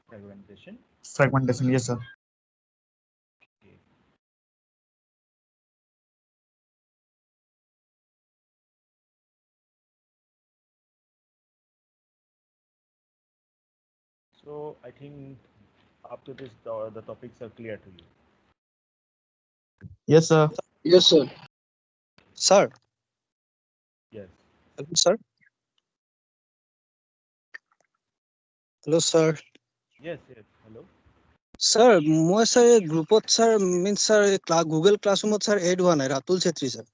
Fragmentation. Fragmentation, yes, sir. Okay. So I think up to this, the topics are clear to you. Yes, sir. Yes, sir. Sir, Yes. hello, sir. Hello, sir. Yes. Yes. Hello. Sir, মই sir এই গ্ৰুপত sir means sir Google ক্লাছৰুমত sir add হোৱা নাই Ratul Chhetri sir.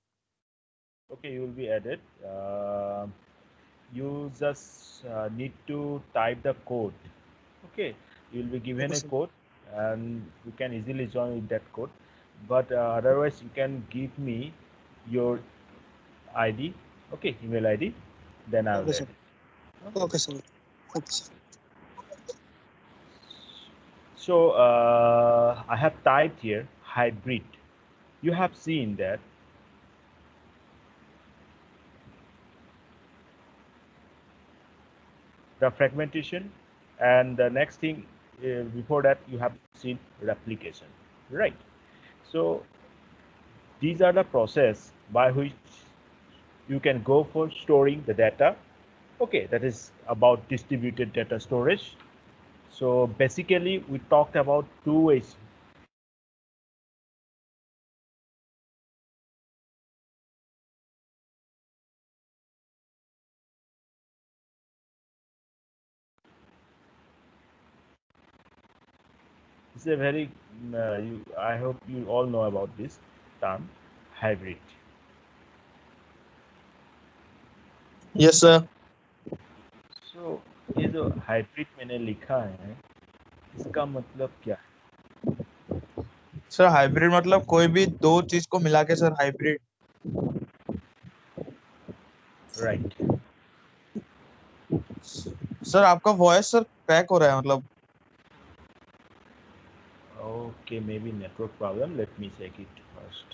Okay, you will be added. You just need to type the code. Okay, you will be given Okay, a sir. code, and you can easily join with that code. But otherwise, you can give me your ID. Okay, email ID. Then I will Okay, add sir. it. Okay. Okay, sir. Okay, sir. So I have typed here hybrid. You have seen that the fragmentation, and the next thing before that you have seen replication, right? So these are the process by which you can go for storing the data. Okay, that is about distributed data storage. So basically we talked about two ways. It's a very I hope you all know about this term hybrid. Yes, sir. So ये जो hybrid मैंने लिखा है इसका मतलब क्या है? Sir hybrid मतलब कोई भी दो चीज को मिला के सर हाइब्रिड. Right. सर आपका वॉइस सर क्रैक हो रहा है मतलब. Okay, maybe network problem. Let me check it first.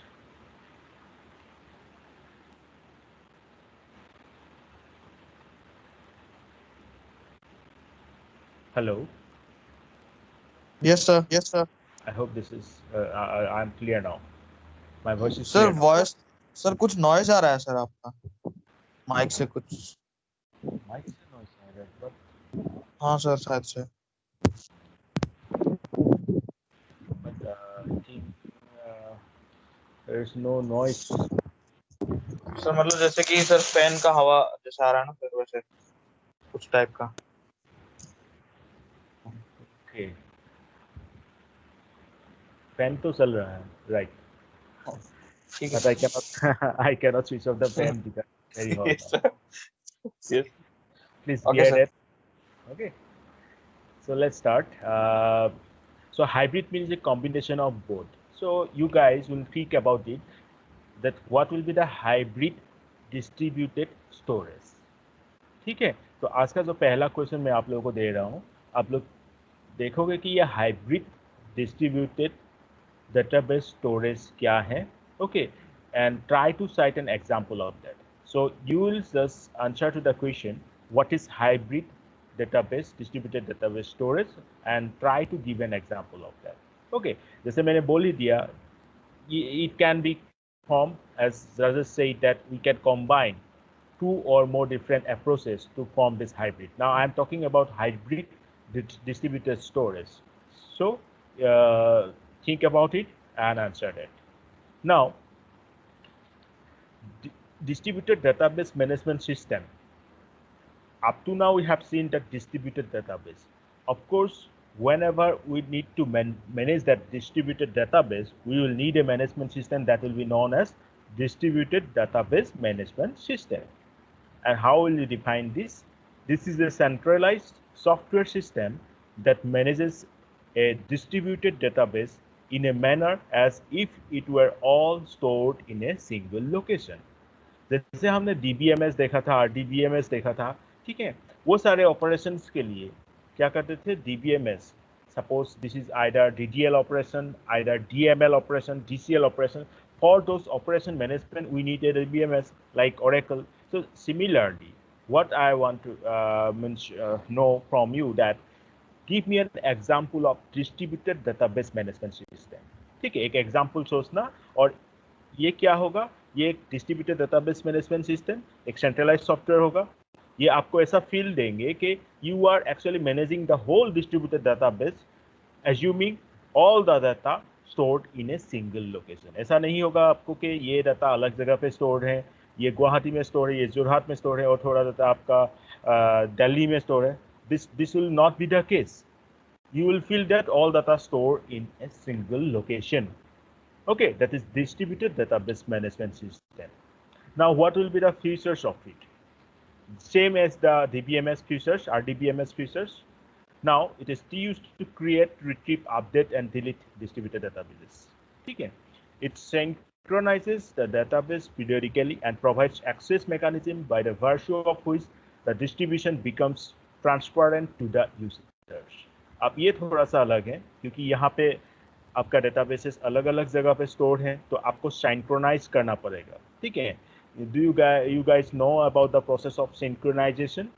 Hello. Yes sir. Yes, sir. I hope this is I'm clear now. My voice is sir clear now. Voice sir कुछ noise आ रहा है sir आपका mic से कुछ. Mic से noise आ रहा है, but हाँ सर शायद से. I think there is no noise. Sir मतलब जैसे कि सर फैन का हवा जैसे आ रहा है ना सर वैसे कुछ टाइप का. Okay. Fan तो चल रहा है, right? ठीक But I cannot I cannot switch off the fan because it's very hot Yes, now. sir. Yes. Please Okay, bear sir. that. Okay. So let's start. So hybrid means a combination of both. So you guys will think about it that what will be the hybrid distributed storage. ठीक है, तो आज का जो पहला question मैं आप लोगों को दे रहा हूँ, आप लोग देखोगे कि ये हाइब्रिड डिस्ट्रीब्यूटेड database storage क्या है. Okay, and try to cite an example of that. So you will just answer to the question what is hybrid database distributed database storage and try to give an example of that. Okay, जैसे मैंने बोल ही दिया, it can be formed as Rajesh said that we can combine two or more different approaches to form this hybrid. Now I am talking about hybrid distributed storage. So think about it and answer that. Now, distributed database management system. Up to now, we have seen that distributed database. Of course, whenever we need to manage that distributed database, we will need a management system that will be known as distributed database management system. And how will you define this? This is a centralized software system that manages a distributed database in a manner as if it were all stored in a single location. जैसे हमने DBMS देखा था, RDBMS देखा था, ठीक है, वो सारे ऑपरेशंस के लिए क्या करते थे? DBMS. Suppose this is either DDL operation, either DML operation, DCL operation. For those operation management, we need a DBMS like Oracle. So similarly, what I want to know from you that give me an example of distributed database management system. ठीक है, एक example सोचना, और ये क्या होगा, ये एक डिस्ट्रीब्यूटेड डेटाबेस मैनेजमेंट सिस्टम, एक सेंट्रलाइज्ड सॉफ्टवेयर होगा। ये आपको ऐसा फील देंगे कि you are actually managing the whole distributed database, assuming all the data stored in a single location. ऐसा नहीं होगा आपको कि ये डाटा अलग जगह पे स्टोर्ड है, ये गुवाहाटी में स्टोर है, ये जोरहाट में स्टोर है, और थोड़ा डाटा आपका दिल्ली में स्टोर है। This will not be the case. You will feel that all data stored in a single location. Okay, that is distributed database management system. Now, what will be the features of it? Same as the DBMS features, RDBMS features. Now, it is used to create, retrieve, update, and delete distributed databases. Okay. It synchronizes the database periodically and provides access mechanism by the virtue of which the distribution becomes transparent to the users. अब ये थोड़ा सा अलग है, क्योंकि यहाँ पे आपका डेटाबेसेस अलग अलग जगह पे स्टोर हैं, तो आपको सिंक्रोनाइज करना पड़ेगा। ठीक है, do you guys know about the process of synchronisation?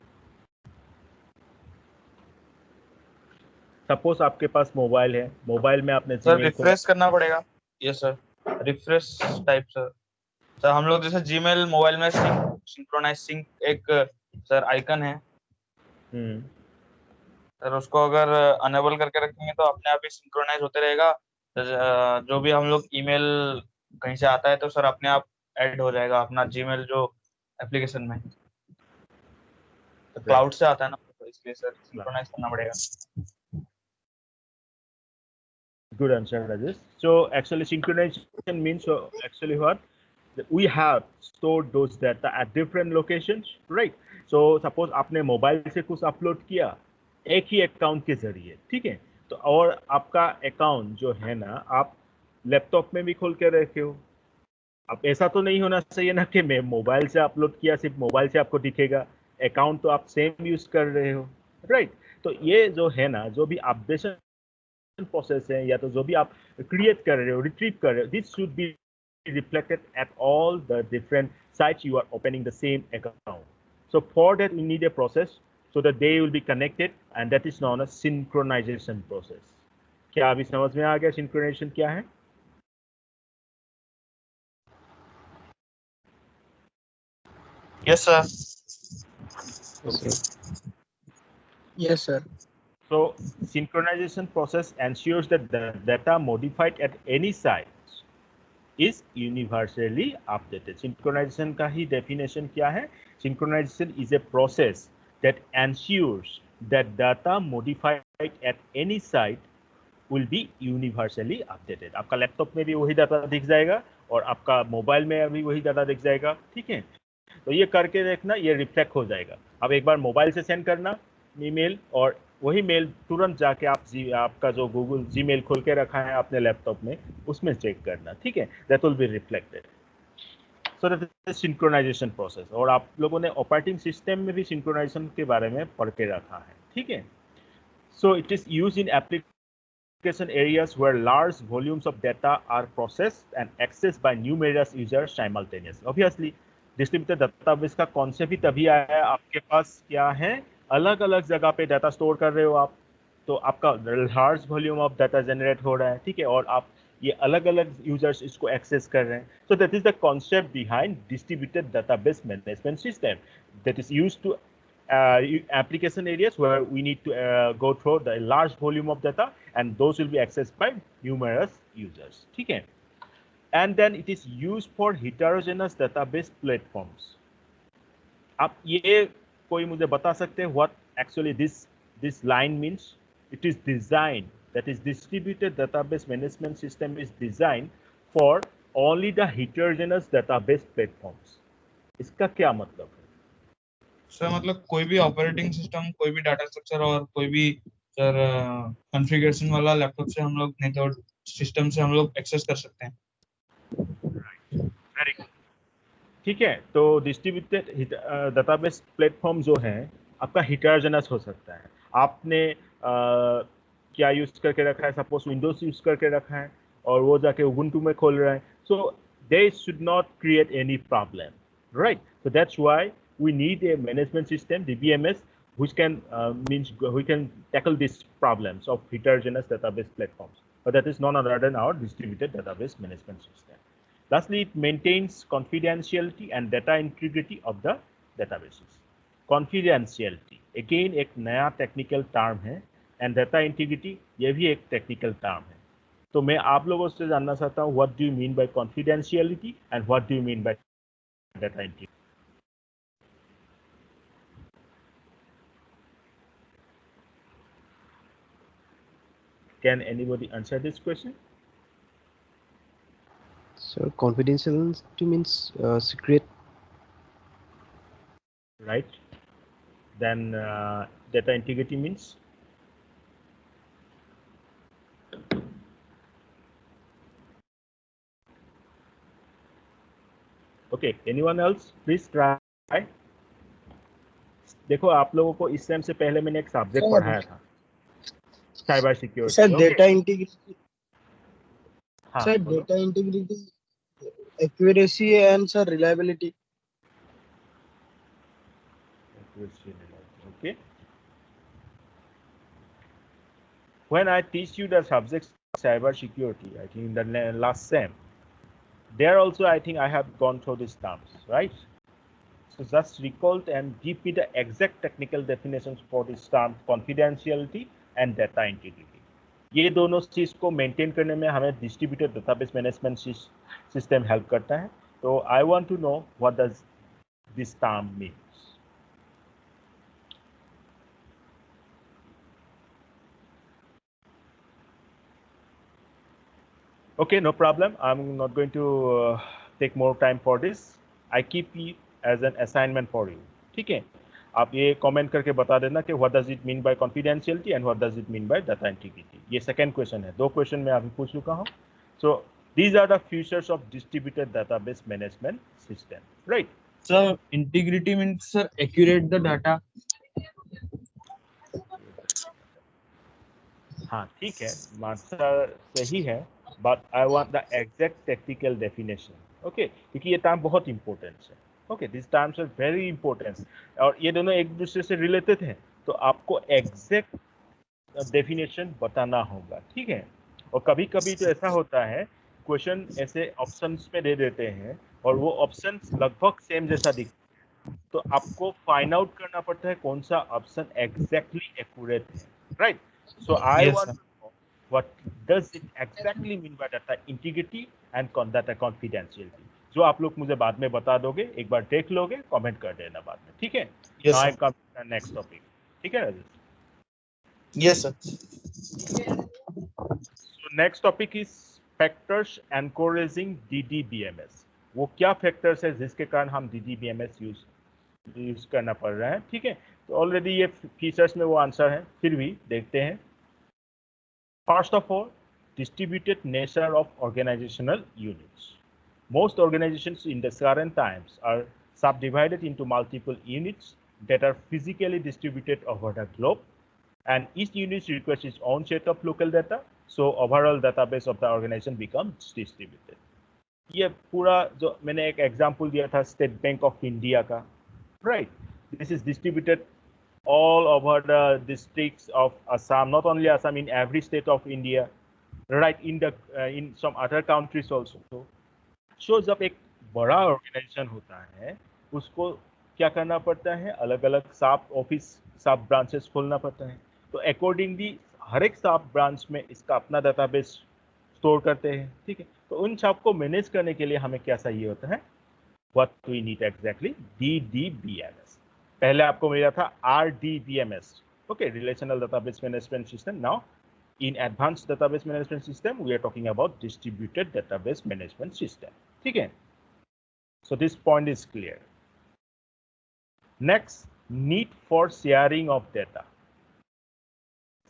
Suppose आपके पास मोबाइल है, मोबाइल में आपने सर रिफ्रेश करना पड़ेगा। Yes sir, refresh type sir हम लोग जैसे जीमेल मोबाइल में सिंक्रोनाइज सिंक एक सर आइकन है सर, उसको अगर अनेबल करके रखेंगे तो अपने आप ही सिंक्रोनाइज होते रहेगा। जो भी हम लोग ईमेल कहीं से आता है तो सर अपने आप ऐड हो जाएगा अपना जीमेल जो एप्लीकेशन में, तो क्लाउड से आता है ना, तो इसलिए सर सिंक्रोनाइज करना पड़ेगा। Good answer, Rajesh. So actually synchronization means actually what? We have stored those data at different locations, right? So suppose आपने मोबाइल से कुछ अपलोड किया एक ही अकाउंट के जरिए, ठीक है, तो और आपका अकाउंट जो है ना, आप लैपटॉप में भी खोल के रखे हो। अब ऐसा तो नहीं होना चाहिए ना कि मैं मोबाइल से अपलोड किया सिर्फ मोबाइल से आपको दिखेगा, अकाउंट तो आप सेम यूज कर रहे हो, राइट? तो ये जो है ना, जो भी अपडेशन प्रोसेस है या तो जो भी आप क्रिएट कर रहे हो, रिट्रीव कर रहे हो, this should be reflected at all the different sites you are opening the same account. So for that we need a process so that they will be connected, and that is known as synchronization process. क्या अभी समझ में आ गया synchronization क्या है? Yes sir. Okay. Yes, sir. So synchronization process ensures that the data modified at any site is universally updated. Synchronization का ही definition क्या है? Synchronization is a process that ensures that data modified at any site will be universally updated. आपका laptop में भी वही data दिख जाएगा और आपका मोबाइल में भी वही डाटा दिख जाएगा, ठीक है? तो ये करके देखना, ये रिफ्लेक्ट हो जाएगा। अब एक बार मोबाइल से सेंड करना ईमेल, और वही मेल तुरंत जाके आपका जो गूगल जीमेल खोल के रखा है अपने लैपटॉप में, उसमें चेक करना, ठीक है? That will be reflected. So that is synchronisation process. और आप लोगों ने ऑपरेटिंग सिस्टम में भी सिंक्रोनाइजेशन के बारे में पढ़ के रखा है, ठीक है? So it is used in application areas where large volumes of data are processed and accessed by numerous users simultaneously. Obviously, distributed database का कॉन्सेप्ट भी तभी आया है, आपके पास क्या है, अलग अलग जगह पे डाटा स्टोर कर रहे हो आप, तो आपका large volume of data generate हो रहा है, ठीक है, और आप ये अलग अलग यूजर्स इसको एक्सेस कर रहे हैं। So that is the concept behind distributed database management system that is used to application areas where we need to go through the large volume of data, and those will be accessed by numerous users, ठीक है? And then it is used for heterogeneous database platforms. अब ये कोई मुझे बता सकते हैं what actually this line means? It is designed, that is distributed database management system is designed for only the heterogeneous database platforms. इसका क्या मतलब है? सर मतलब कोई भी ऑपरेटिंग सिस्टम, कोई भी डाटा स्ट्रक्चर और कोई भी सर कॉन्फ़िगरेशन वाला लैपटॉप से हम लोग नहीं तो सिस्टम से हम लोग एक्सेस कर सकते हैं। वेरी गुड, ठीक है। तो डिस्ट्रीब्यूटेड डेटाबेस प्लेटफॉर्म जो है आपका हिटेरोजेनस हो सकता है। आपने क्या यूज करके रखा है, सपोज विंडोज यूज करके रखा है और वो जाके उबुंटू में खोल रहा है, so they should not create any problem, right? So that's why we need a management system, DBMS, which can means we can tackle these problems of heterogeneous database platforms. But that is none other than our distributed database management system. Lastly, it maintains confidentiality and data integrity of the databases. Confidentiality again एक नया technical term है, and data integrity ये भी एक technical term है. तो मैं आप लोगों से जानना चाहता हूँ what do you mean by confidentiality and what do you mean by data integrity? Can anybody answer this question? So confidentiality means secret. Right. Then data integrity means? Okay, anyone else? Please try. देखो आप लोगों को इस time से पहले मैंने एक subject पढ़ाया था, cyber security. Sir data integrity, हाँ, sir data integrity, accuracy and sir reliability. Okay. When I teach you the subjects cyber security, I think in the last sem, there also I think I have gone through these terms, right? So just recall and give me the exact technical definitions for this term confidentiality and data integrity. ये दोनों चीज को maintain करने में हमें distributed database management system help करता है. तो I want to know what does this term means. Okay, no problem. I'm not going to take more time for this. I keep it as an assignment for you. ठीक है, आप ये comment करके बता देना कि what does it mean by confidentiality and what does it mean by data integrity. ये second question है, दो क्वेश्चन मैं अभी पूछ चुका हूँ. So these are the features of distributed database management system, right? Sir, integrity means sir accurate the data. हाँ ठीक है, आंसर सही है, but I want the exact technical definition. Okay, क्योंकि ये टर्म बहुत इंपॉर्टेंट है. Okay, these terms are very important और ये दोनों एक दूसरे से रिलेटेड हैं, तो आपको एग्जैक्ट डेफिनेशन बताना होगा. ठीक है, और कभी कभी तो ऐसा होता है क्वेश्चन ऐसे ऑप्शंस में दे देते हैं और वो ऑप्शंस लगभग सेम जैसा दिखता है, तो आपको फाइंड आउट करना पड़ता है कौन सा ऑप्शन एग्जैक्टली एक्यूरेट है. Right. So I Yes, want sir. to know what does it exactly mean by data integrity and data confidentiality. जो आप लोग मुझे बाद में बता दोगे, एक बार देख लोगे, कमेंट कर देना बाद में. ठीक है. Yes, Now I sir. come to the next topic. ठीक है Rajesh. Yes, sir. So next topic is factors encouraging DDBMS. वो क्या फैक्टर्स है जिसके कारण हम DDBMS यूज करना पड़ रहा है. ठीक है, तो ऑलरेडी ये फीचर्स में वो आंसर है, फिर भी देखते हैं. First of all, distributed nature of organizational units. Most organizations in the current times are subdivided into multiple units that are physically distributed over the globe, and each unit requires its own set of local data, so overall database of the organization becomes distributed. ये पूरा जो मैंने एक example दिया था state bank of India का, right? This is distributed all over the districts of Assam, not only Assam, in every state of India, right? In some other countries also. So जब एक बड़ा ऑर्गेनाइजेशन होता है, उसको क्या करना पड़ता है, अलग अलग सब ऑफिस, सब ब्रांचेस खोलना पड़ता है. तो अकॉर्डिंगली हर एक सब ब्रांच में इसका अपना डाटाबेस स्टोर करते हैं. ठीक है, तो उन सब को मैनेज करने के लिए हमें क्या चाहिए होता है, what we need exactly, DDBMS. पहले आपको मिला था RDBMS. Okay, relational database management system. Now in advanced database management system we are talking about distributed database management system. ठीक है, so this point is clear. Next, need for sharing of data.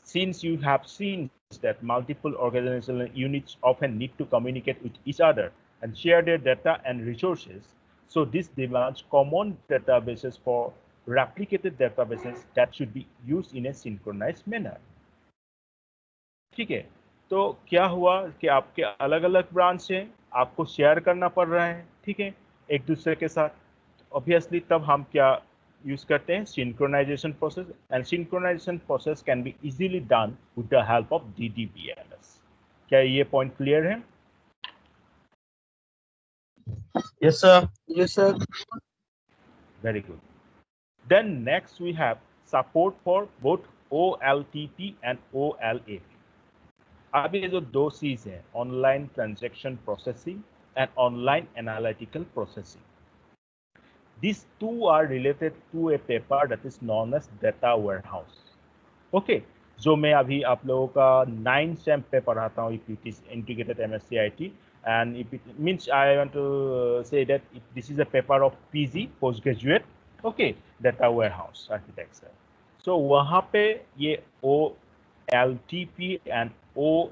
Since you have seen that multiple organizational units often need to communicate with each other and share their data and resources, so this demands common databases for replicated databases that should be used in a synchronized manner. ठीक है, तो क्या हुआ कि आपके अलग अलग branch हैं, आपको शेयर करना पड़ रहा है. ठीक है, एक दूसरे के साथ. ऑब्वियसली तब हम क्या यूज करते हैं synchronisation process, and synchronisation process can be easily done with the help of DDBMS। क्या ये पॉइंट क्लियर है? Yes sir. Yes, sir. Very good. Then next we have support for both OLTP and OLAP. अब ये जो दो चीज है, online transaction processing and online analytical processing, these two are related to a paper that is known as data warehouse. Okay, जो मैं अभी आप लोगों का 9th सेम पे पढ़ाता हूँ, if it is integrated MSc IT, and if it means I want to say that this is a paper of PG, postgraduate, okay, data warehouse architecture. So वहाँ पे ये OLTP and OALAP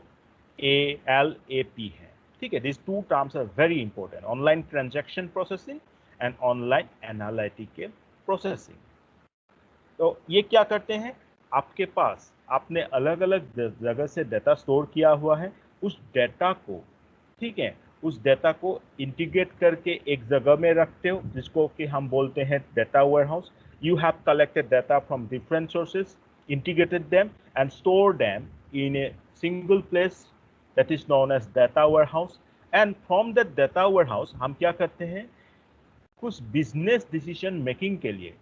है, ठीक है? These two terms are very important: online transaction processing and online analytical processing. तो ये क्या करते हैं, आपके पास आपने अलग अलग जगह से डाटा स्टोर किया हुआ है, उस डाटा को, ठीक है, उस डाटा को इंटीग्रेट करके एक जगह में रखते हो, जिसको कि हम बोलते हैं data warehouse. You have collected data from different sources, integrated them and stored them in a single place that is known as data warehouse. And from that data warehouse हम क्या करते हैं, कुछ बिजनेस डिसीजन मेकिंग के लिए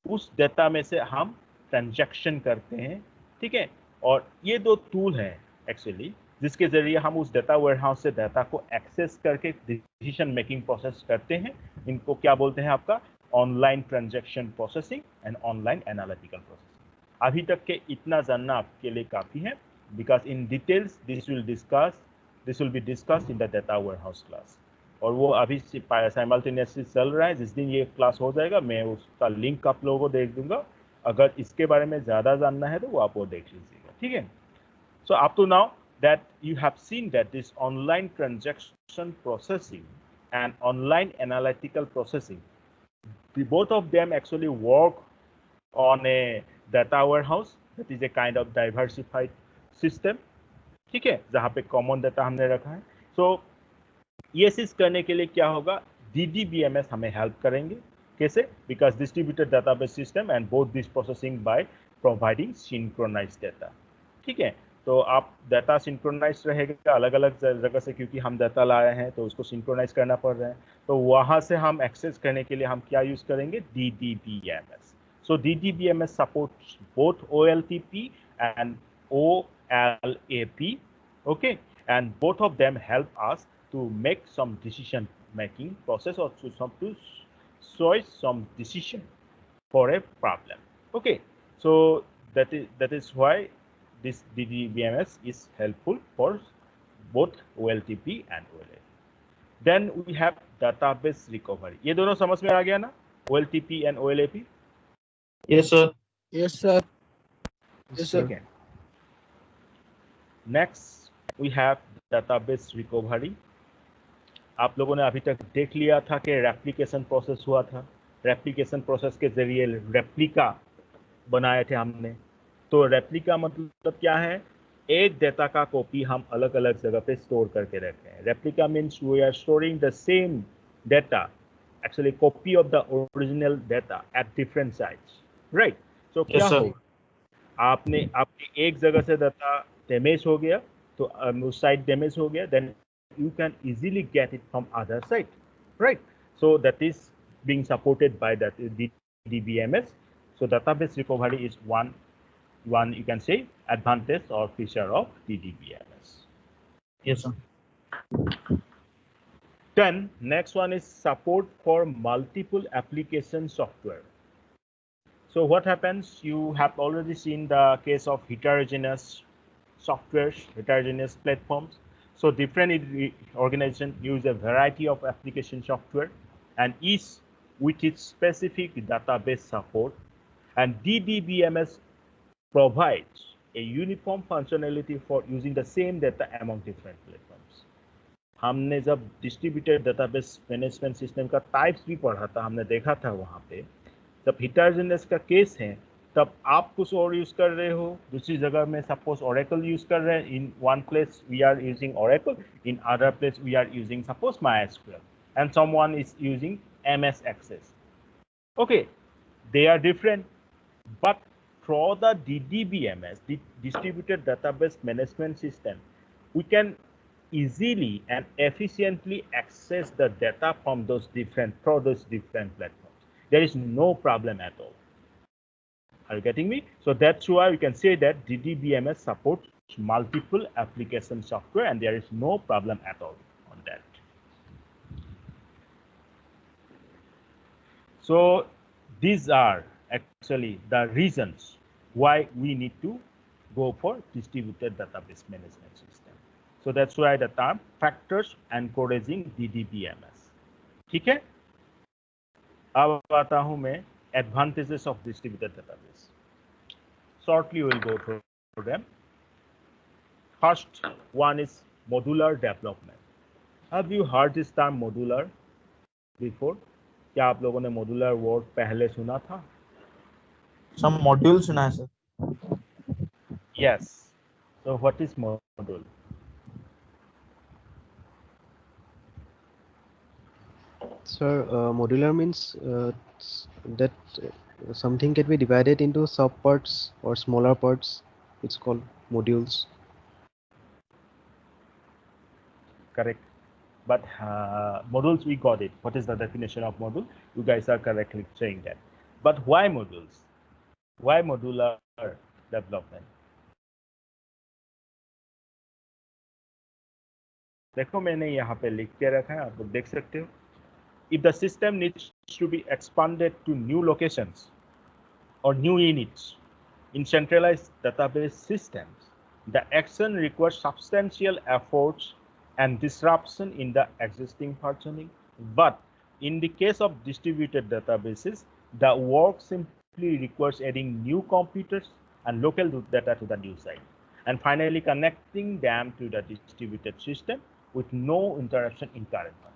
उस data में से हम ट्रांजैक्शन करते हैं, ठीक है? और ये दो टूल हैं एक्चुअली, जिसके जरिए हम उस डाटा वेयरहाउस से डाटा को एक्सेस करके डिसीजन मेकिंग प्रोसेस करते हैं. इनको क्या बोलते हैं, आपका online transaction processing and online analytical processing. अभी तक के इतना जानना आपके लिए काफी है, because in details this will be discussed in the data warehouse class. और वो अभी साइमल्टेनियसली चल रहा है. जिस दिन ये क्लास हो जाएगा मैं उसका लिंक आप लोगों को दे दूंगा. अगर इसके बारे में ज़्यादा जानना है तो वो आप वो देख लीजिएगा, ठीक है? So up to now that you have seen that this online transaction processing and online analytical processing, both of them actually work on a data warehouse that is a kind of diversified system, ठीक है, जहाँ पे common data हमने रखा है. सो ये चीज करने के लिए क्या होगा, DDBMS हमें हेल्प करेंगे. कैसे? Because distributed database system and both this processing by providing synchronised data, ठीक है? तो आप डाटा सिंक्रोनाइज रहेगा अलग अलग जगह से, क्योंकि हम डाटा लाए हैं तो उसको सिंक्रोनाइज करना पड़ रहा है. तो वहाँ से हम एक्सेस करने के लिए हम क्या यूज करेंगे, DDBMS. So DDBMS supports both OLTP and OLAP, okay, and both of them help us to make some decision making process, or to solve some decision for a problem. Okay, so that is why this DDBMS is helpful for both OLTP and OLAP. Then we have database recovery. ये दोनों समझ में आ गया ना, OLTP and OLAP? Yes sir. Yes, sir. Yes, sir. Okay. Next we have database recovery. आप लोगों ने अभी तक देख लिया था कि रेप्लिकेशन प्रोसेस हुआ था. रेप्लिकेशन प्रोसेस के जरिए रेप्लिका बनाए थे हमने. तो रेप्लिका मतलब क्या है, एक डाटा का कॉपी हम अलग अलग जगह पे स्टोर करके रखते हैं. Replica means we are storing the same data, actually copy of the original data at different sites, right? So क्या sir. होगा, आपके एक जगह से डाटा डैमेज हो गया, तो उस साइट डैमेज हो गया, then you can easily get it from other site, right? So that is being supported by that DBMS. So database recovery is one you can say advantage or feature of DBMS. Yes sir. Then next one is support for multiple application software. So what happens, you have already seen the case of heterogeneous softwares, heterogeneous platforms. So different organizations use a variety of application software, and each with its specific database support. And DDBMS provides a uniform functionality for using the same data among different platforms. हमने जब distributed database management system का types भी पढ़ा था, हमने देखा था वहाँ पे, जब हेटेरोजेनियस का केस है तब आप कुछ और यूज कर रहे हो, दूसरी जगह में सपोज ओरेकल यूज कर रहे हैं. In one place we are using Oracle, in other place we are using suppose MySQL, and someone is using MS Access. Okay, they are different. But through the DDBMS, the Distributed Database Management System, we can easily and efficiently access the data from those different platforms. There is no problem at all. Are you getting me? So that's why we can say that DDBMS supports multiple application software, and there is no problem at all on that. So these are actually the reasons why we need to go for distributed database management system. So that's why the term factors encouraging DDBMS. ठीक है? अब आता हूं मैं advantages of distributed database. Shortly we'll go through them. First one is modular development. Have you heard this term modular before? क्या आप लोगों ने modular word पहले सुना था? Some module सुना है sir. Yes. So what is module? Sir, modular means that something can be divided into subparts or smaller parts. It's called modules. Correct. But modules, we got it. What is the definition of module? You guys are correctly saying that. But why modules? Why modular development? देखो मैंने यहाँ पे लिख के रखा है, आप लोग देख सकते हो. If the system needs to be expanded to new locations or new units in centralized database systems, the action requires substantial efforts and disruption in the existing functioning. But in the case of distributed databases, the work simply requires adding new computers and local data to the new site, and finally connecting them to the distributed system with no interruption in current functions.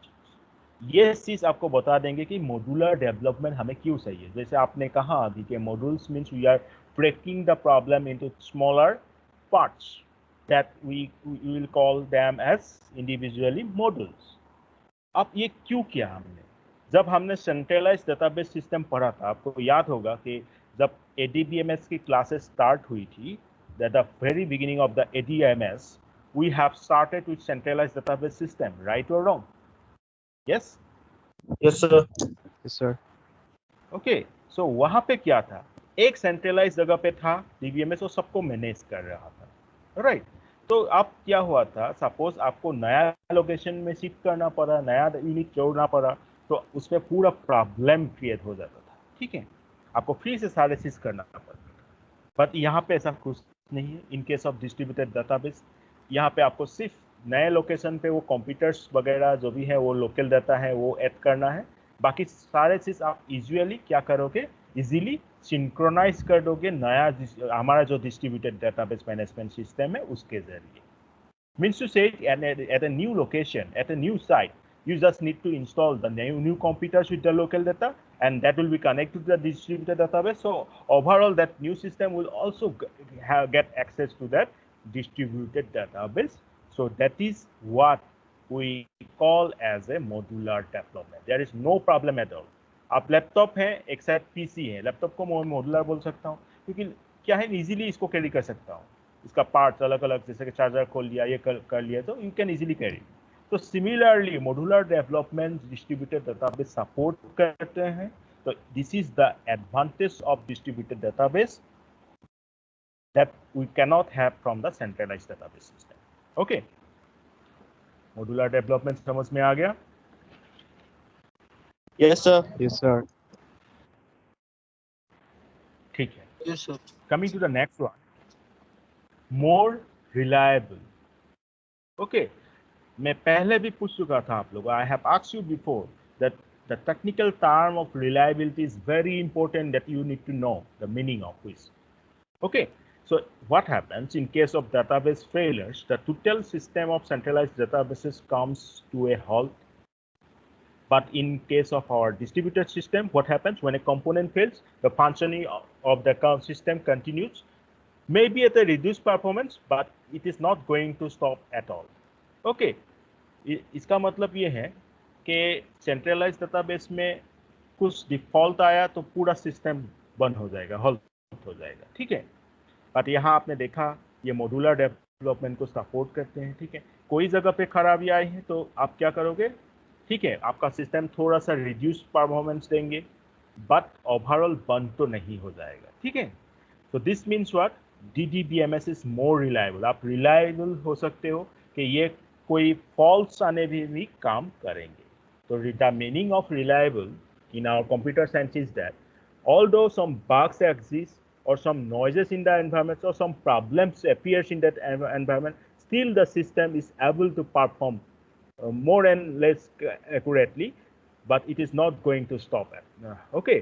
ये चीज आपको बता देंगे कि modular development हमें क्यों चाहिए. जैसे आपने कहा अभी कि modules means we are breaking the problem into smaller parts that we will call them as individually modules. अब ये क्यों किया हमने? जब हमने सेंट्रलाइज्ड डेटाबेस सिस्टम पढ़ा था, आपको याद होगा कि जब ADBMS की क्लासेस स्टार्ट हुई थी, at the very beginning of the ADMS, we have started with centralized database system, right or wrong? Yes? Yes sir. Yes, sir. Okay. So वहां पे क्या था? एक सेंट्रलाइज जगह पे था DBMS, वो सबको मैनेज कर रहा था, राइट? तो अब क्या हुआ था, सपोज आपको नया लोकेशन में शिफ्ट करना पड़ा, नया यूनिट जोड़ना पड़ा, तो उसमें पूरा प्रॉब्लम क्रिएट हो जाता था. ठीक है, आपको फिर से सारे चीज करना पड़ता था. बट यहाँ पे ऐसा कुछ नहीं है. In case of distributed database, यहाँ पे आपको सिर्फ नए लोकेशन पे वो कंप्यूटर्स वगैरह जो भी है वो लोकल डाटा है वो ऐड करना है. बाकी सारे चीज आप इजीली क्या करोगे, इजीली सिंक्रोनाइज कर दोगे नया हमारा जो डिस्ट्रीब्यूटेड डेटाबेस मैनेजमेंट सिस्टम है उसके जरिए. मीन्स टू से at a new location, at a new site, you just need to install the new computers with the local data, and that will be connected to the distributed database. So overall that new system will also get access to that distributed database. So that is what we call as a modular development. There is no problem at all. आप laptop है, एक साथ PC है, laptop को मैं modular बोल सकता हूँ क्योंकि क्या है, इजीली इसको कैरी कर सकता हूँ. इसका पार्ट्स अलग अलग, जैसे कि चार्जर खोल लिया, ये कर लिया, तो यू कैन इजीली कैरी. तो similarly modular development distributed database support करते हैं. तो this is the advantage of distributed database that we can not have from the centralised database system. Okay, modular development समझ में आ गया? Yes sir. Yes, sir. ठीक है. Yes, sir. Coming to the next one, more reliable. Okay, मैं पहले भी पूछ चुका था आप लोग. I have asked you before that the technical term of reliability is very important, that you need to know the meaning of which. Okay, so what happens in case of database failures? The total system of centralized databases comes to a halt. But in case of our distributed system, what happens when a component fails? The functioning of the system continues, maybe at a reduced performance, but it is not going to stop at all. Okay, इसका मतलब ये है कि centralized database में कुछ default आया तो पूरा सिस्टम बंद हो जाएगा, हॉल्ट हो जाएगा, ठीक है। बट यहाँ आपने देखा ये मॉड्यूलर डेवलपमेंट को सपोर्ट करते हैं, ठीक है। कोई जगह पे खराबी आई है तो आप क्या करोगे, ठीक है, आपका सिस्टम थोड़ा सा रिड्यूस परफॉर्मेंस देंगे, बट ओवरऑल बंद तो नहीं हो जाएगा, ठीक है। तो this means what, DDBMS is more reliable. आप रिलायबल हो सकते हो कि ये कोई फॉल्स आने भी काम करेंगे। तो the meaning of reliable in our computer science is that although some bugs exist or some noises in the environment or some problems appears in that environment, still the system is able to perform more and less accurately, but it is not going to stop it. Okay,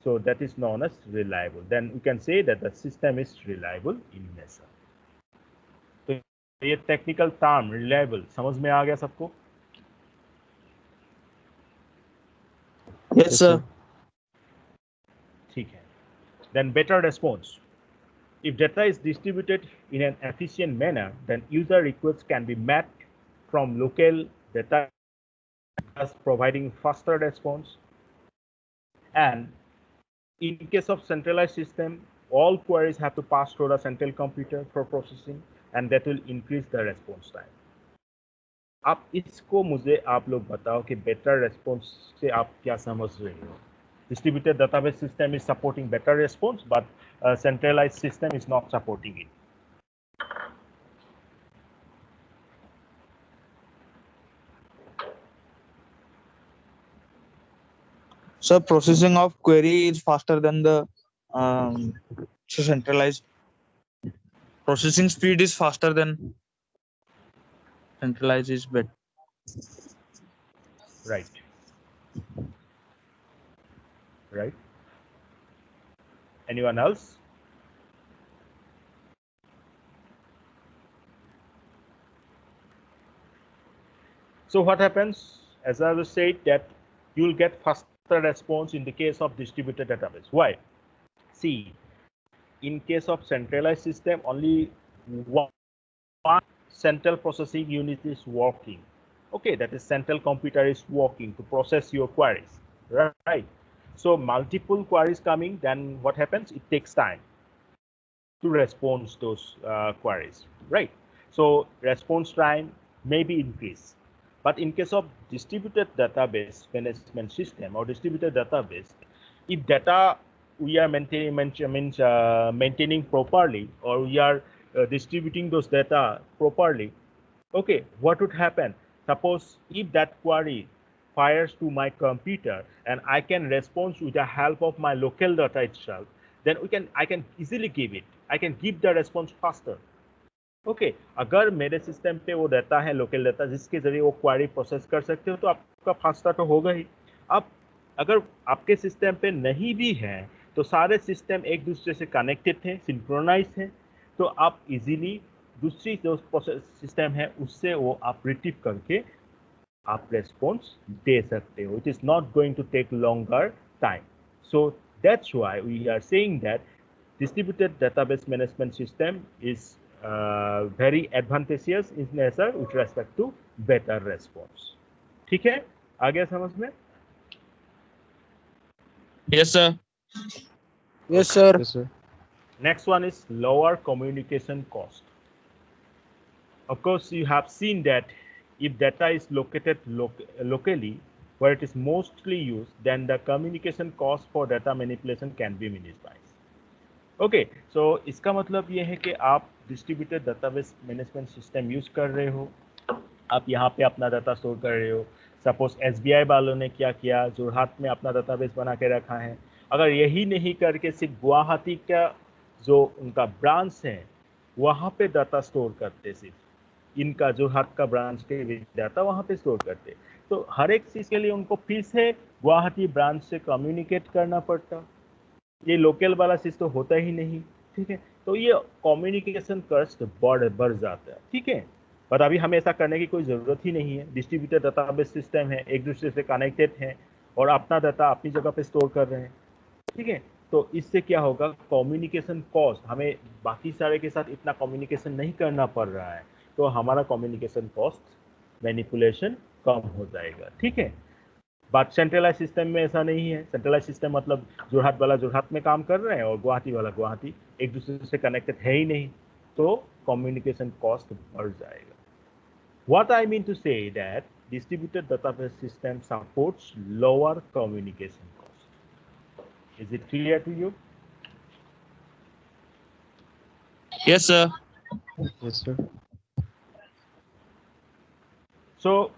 so that is known as reliable. Then we can say that the system is reliable in nature. तो ये technical term reliable समझ में आ गया सबको? Yes, sir. ठीक है. Then better response. If data is distributed in an efficient manner, then user requests can be met from local data, thus providing faster response. And in case of centralized system, all queries have to pass through the central computer for processing, and that will increase the response time. अब इसको मुझे आप लोग बताओ कि better response से आप क्या समझ रहे हो? Distributed database system is supporting better response, but centralized system is not supporting it. So processing of query is faster than the centralized. Processing speed is faster than centralized is better. Right. Right. Anyone else? So what happens, as I was said, that you will get faster response in the case of distributed database. Why? See, in case of centralized system, only one central processing unit is working. Okay, that is central computer is working to process your queries, right? So multiple queries coming, then what happens? It takes time to respond to those queries, right? So response time may be increased. But in case of distributed database management system or distributed database, if data we are maintaining properly, or we are distributing those data properly, okay, what would happen? Suppose if that query fires to my computer and I can respond with the help of my local data itself, then I can easily give it. I can give the response faster. Okay, अगर मेरे system पे वो data है, local data, जिसके जरिए वो query process कर सकते हो, तो आपका फास्टर तो होगा ही। अब अगर आपके सिस्टम पे नहीं भी है तो सारे सिस्टम एक दूसरे से कनेक्टेड है, सिंक्रोनाइज है, तो आप इजीली दूसरी जो प्रोसेस सिस्टम है उससे वो आप रिट्रीव करके आप रेस्पॉन्स दे सकते हो. It is not going to take longer time. So that's why we are saying that distributed database management system is very advantageous in nature with respect to better response. ठीक है, आ गया समझ में? Yes, sir. Yes, sir. Yes, sir. Next one is lower communication cost. Of course, you have seen that if data is located locally where it is mostly used, then the communication cost for data manipulation can be minimized. Okay, so इसका मतलब ये है कि आप distributed database management system use कर रहे हो, आप यहाँ पे अपना डाटा स्टोर कर रहे हो. सपोज SBI वालों ने क्या किया, जोरहाट में अपना डेटाबेस बना के रखा है. अगर यही नहीं करके सिर्फ गुवाहाटी का जो उनका ब्रांच है वहाँ पे डाटा स्टोर करते, सिर्फ इनका जोरहाट का ब्रांच के डाटा वहाँ पे स्टोर करते, तो हर एक चीज़ के लिए उनको फिर से गुवाहाटी ब्रांच से कम्युनिकेट करना पड़ता. ये लोकल वाला चीज तो होता ही नहीं. ठीक है, तो ये कम्युनिकेशन कॉस्ट बढ़ जाता है. ठीक है, पर अभी हमें ऐसा करने की कोई ज़रूरत ही नहीं है. डिस्ट्रीब्यूटेड डेटाबेस सिस्टम है, एक दूसरे से कनेक्टेड है और अपना डाटा अपनी जगह पे स्टोर कर रहे हैं. ठीक है, तो इससे क्या होगा, कम्युनिकेशन कॉस्ट, हमें बाकी सारे के साथ इतना कम्युनिकेशन नहीं करना पड़ रहा है, तो हमारा कम्युनिकेशन कॉस्ट मैनिपुलेशन कम हो जाएगा. ठीक है, बट सेंट्रलाइज सिस्टम में ऐसा नहीं है। सेंट्रलाइज सिस्टम मतलब जोरहाट वाला जोरहाट में काम कर रहे हैं और गुवाहाटी वाला गुवाहाटी, एक दूसरे से कनेक्टेड है ही नहीं, तो कम्युनिकेशन कॉस्ट बढ़ जाएगा। What I mean to say that distributed database system supports lower communication cost. Is it clear to you? Yes, sir. Yes, sir. So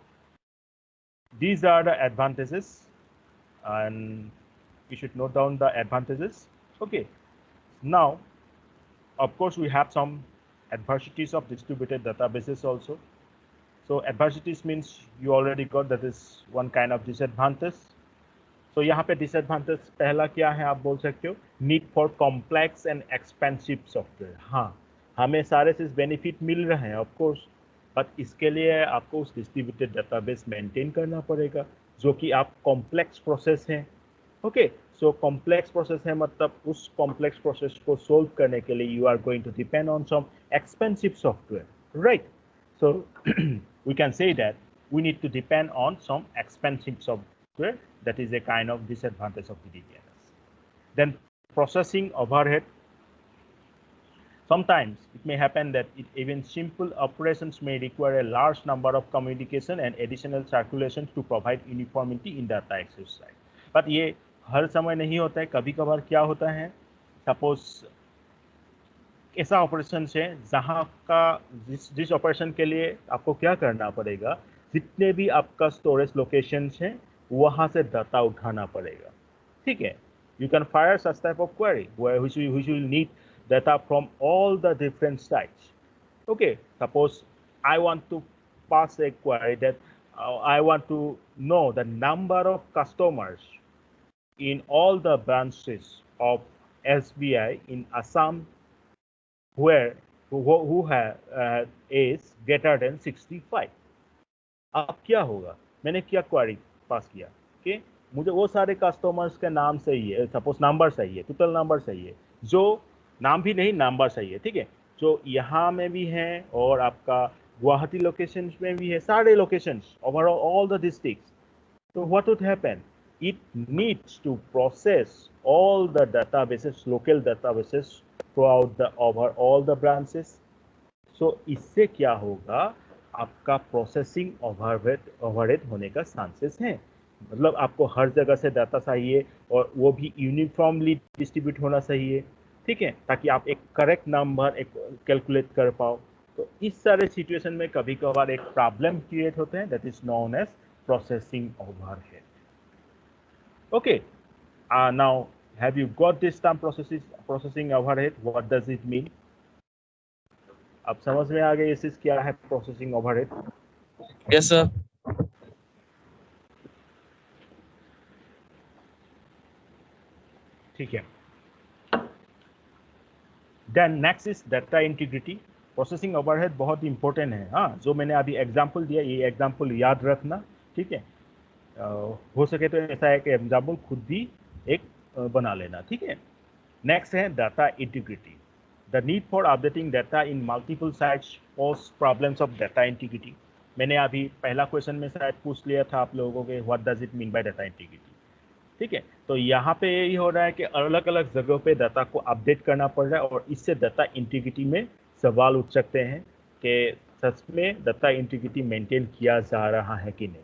these are the advantages, and you should note down the advantages. Okay. Now, of course, we have some adversities of distributed databases also. So adversities means you already got, that is one kind of disadvantage. तो यहाँ पे disadvantage पहला क्या है आप बोल सकते हो, need for complex and expensive software. हाँ, हमें सारे से बेनिफिट मिल रहे हैं ऑफ कोर्स, बट इसके लिए आपको उस डिस्ट्रीब्यूटेड डेटाबेस मेंटेन करना पड़ेगा, जो कि आप कॉम्प्लेक्स प्रोसेस है। ओके, सो कॉम्प्लेक्स प्रोसेस है मतलब उस कॉम्प्लेक्स प्रोसेस को सोल्व करने के लिए you are going to depend on some expensive software, right? So we can say that we need to depend on some expensive software. That is a kind of disadvantage of the DBMS. Then processing overhead. Sometimes it may happen that even simple operations may require a large number of communication and additional circulation to provide uniformity in data access side. But ये हर समय नहीं होता है, कभी कभार क्या होता है, सपोज ऐसा ऑपरेशन है जहाँ का जिस ऑपरेशन के लिए आपको क्या करना पड़ेगा, जितने भी आपका स्टोरेज लोकेशन है वहाँ से डाटा उठाना पड़ेगा, ठीक है? You can fire such type of query which will need data from all the different sites. Okay, suppose I want to pass a query that I want to know the number of customers in all the branches of SBI in Assam who have is greater than 65. अब क्या होगा, मैंने क्या query पास किया कि मुझे वो सारे कस्टमर्स के नाम चाहिए, सपोज नंबर चाहिए, टोटल नंबर चाहिए, जो नाम भी नहीं नंबर चाहिए, ठीक है? जो यहाँ में भी हैं और आपका गुवाहाटी लोकेशन में भी है, सारे locations overall all the districts. तो what would happen, it needs to process all the databases, local databases throughout the over all the branches. So इससे क्या होगा, आपका प्रोसेसिंग ओवरहेड होने का चांसेस है। मतलब आपको हर जगह से डाटा चाहिए और वो भी यूनिफॉर्मली डिस्ट्रीब्यूट होना चाहिए, ठीक है, ताकि आप एक करेक्ट नंबर एक कैलकुलेट कर पाओ। तो इस सारे सिचुएशन में कभी कभार एक प्रॉब्लम क्रिएट होते हैं, that is known as processing overhead. Okay, now have you got this term processing overhead? What does it mean? अब समझ में आ गया ये चीज क्या है प्रोसेसिंग ओवरहेड? Yes, sir. ठीक है। Then next is data integrity. Processing overhead बहुत इंपॉर्टेंट है। हाँ, जो मैंने अभी एग्जाम्पल दिया, ये एग्जाम्पल याद रखना, ठीक है? हो सके तो ऐसा है कि एग्जाम्पल खुद भी एक बना लेना, ठीक है? नेक्स्ट है data integrity. The need for updating data in multiple sites pose problems of data integrity. मैंने अभी पहला क्वेश्चन में शायद पूछ लिया था आप लोगों के, what does it mean by data integrity, ठीक है? तो यहाँ पे यही हो रहा है कि अलग अलग जगहों पे डाटा को अपडेट करना पड़ रहा है और इससे डाटा इंटीग्रिटी में सवाल उठ सकते हैं कि सच में डाटा इंटीग्रिटी मेंटेन किया जा रहा है कि नहीं।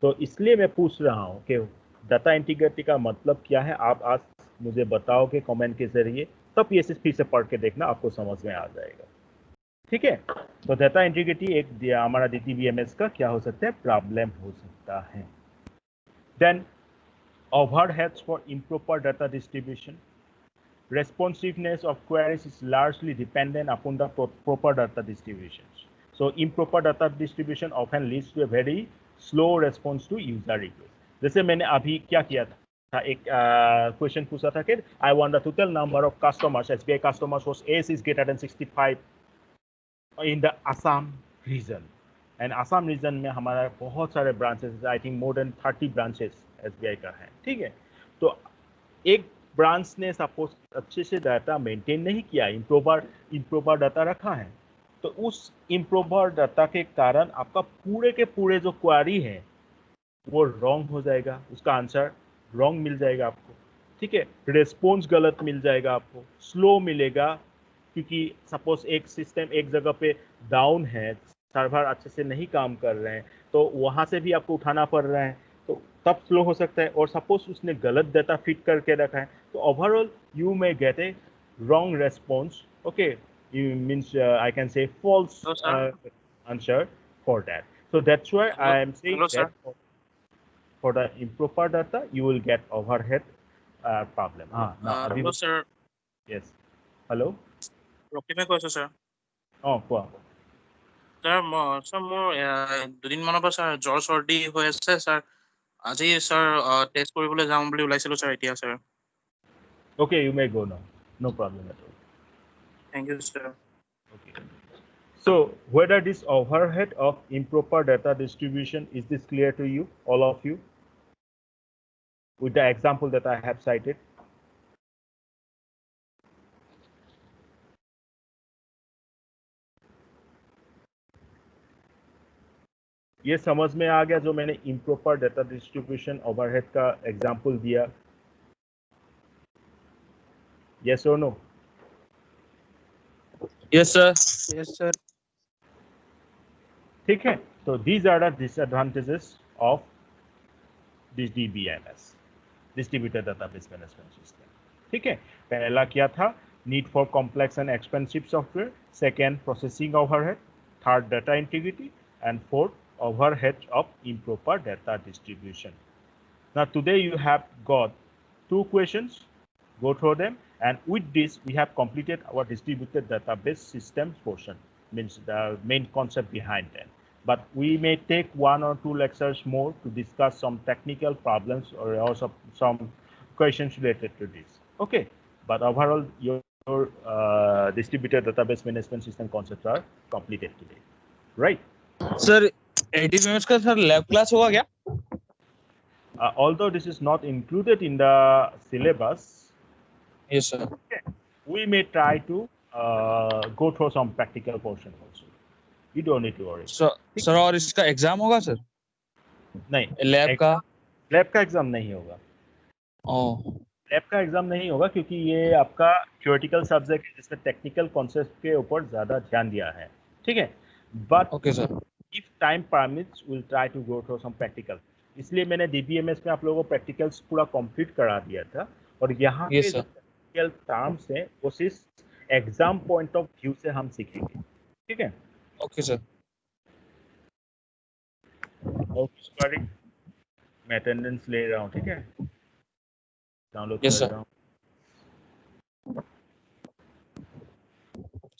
तो इसलिए मैं पूछ रहा हूँ कि डाटा इंटीग्रिटी का मतलब क्या है, आप आज मुझे बताओगे कमेंट के जरिए, तब ये फिर से पढ़ के देखना, आपको समझ में आ जाएगा, ठीक है? तो डाटा इंटीग्रिटी एक हमारा DTBMS का क्या हो सकता है, प्रॉब्लम हो सकता है। Then overheads for improper data distribution. Responsiveness of queries is largely dependent upon the proper data distributions. So improper data distribution often leads to a very slow response to user request. जैसे मैंने अभी क्या किया था, एक question पूछा था कि I want the total number of customers, SBI customers was S is greater than 65 in the Assam region. And Assam region में हमारा बहुत सारे branches, I think more than 30 branches SBI का है, ठीक है? तो एक ब्रांच ने सपोज अच्छे से डाटा मेंटेन नहीं किया, इम्प्रोपर डाटा रखा है, तो उस इम्प्रोपर डाटा के कारण आपका पूरे के पूरे जो क्वेरी है वो रॉन्ग हो जाएगा, उसका आंसर रॉन्ग मिल जाएगा आपको, ठीक है। रिस्पॉन्स गलत मिल जाएगा आपको, स्लो मिलेगा, क्योंकि सपोज एक सिस्टम एक जगह पे डाउन है, सर्वर अच्छे से नहीं काम कर रहे हैं, तो वहाँ से भी आपको उठाना पड़ रहा है, तो तब स्लो हो सकता है। और सपोज उसने गलत डाटा फिट करके रखा है, तो overall you may gate A wrong response, okay, you means I can say false Hello, sir. answer for that. So that's why Hello. I am saying Hello, sir. that for the improper data you will get overhead problem. Now Hello, sir. yes, hello. ৰক্তিমে কৈছো sir. কোৱা। Sir, sir মোৰ দুদিন মানৰ পৰা sir জ্বৰ চৰ্দি হৈ আছে sir. আজি sir টেষ্ট কৰিবলৈ যাম বুলি ওলাইছিলো sir এতিয়া sir. Okay, you may go now. No problem at all. Thank you sir. Okay. So whether this overhead of improper data distribution, is this clear to you, all of you, with the example that I have cited? ये समझ में आ गया जो मैंने improper data distribution overhead का example दिया? Yes or no? Yes, sir. Yes, sir. ठीक है, तो these are the disadvantages of this DBMS, distributed database management system. ठीक है, पहला क्या था, need for complex and expensive software, second processing overhead, third data integrity, and fourth overhead of improper data distribution. Now today you have got 2 questions, go through them, and with this we have completed our distributed database systems portion, means the main concept behind them. But we may take 1 or 2 lectures more to discuss some technical problems or also some questions related to this. Okay, but overall your distributed database management system concepts are completed today, right? Sir, ADBMS का sir lab class होगा क्या? Although this is not included in the syllabus, Yes, sir. okay, we may try to go through some practical portion also. You don't need to worry. Sir, और इसका exam होगा sir? नहीं, Lab का? Lab का exam नहीं होगा। Lab का exam नहीं होगा क्योंकि ये आपका थ्योरेटिकल सब्जेक्ट है जिसमें टेक्निकल कॉन्सेप्ट के ऊपर ज्यादा ध्यान दिया है, ठीक है। But Okay, sir. If time permits will try to go through some practical, इसलिए मैंने डीबीएमएस में आप लोगों को प्रैक्टिकल्स पूरा कंप्लीट करा दिया था, और यहाँ Yes, पे sir. जो प्रैक्टिकल टर्म्स हैं वो सिर्फ एग्जाम पॉइंट ऑफ व्यू से हम सीखेंगे, ठीक है। Okay, sir. ओके, मैं अटेंडेंस ले रहा हूँ, ठीक है, डाउनलोड Yes, कर sir. रहा हूँ।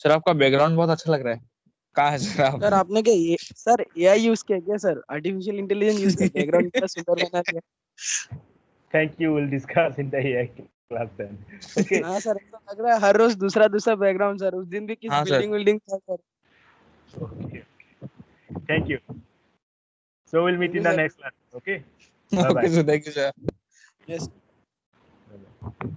सर आपका बैकग्राउंड बहुत अच्छा लग रहा है, कहाँ है सर आप? सर आपने क्या ये सर एआई यूज किया क्या सर? आर्टिफिशियल इंटेलिजेंस यूज किया? बैकग्राउंड इतना सुंदर बना दिया। Thank you, we'll discuss in the AI class then. Okay. हाँ सर, ऐसा लग रहा है हर रोज दूसरा दूसरा बैकग्राउंड सर। उस दिन भी किस हाँ, सर। बिल्डिंग था sir. Okay. Thank you. So we'll meet Thank in you, the sir. next class. Okay. Bye bye. Okay, sir. Thank you, sir. Yes. Bye-bye.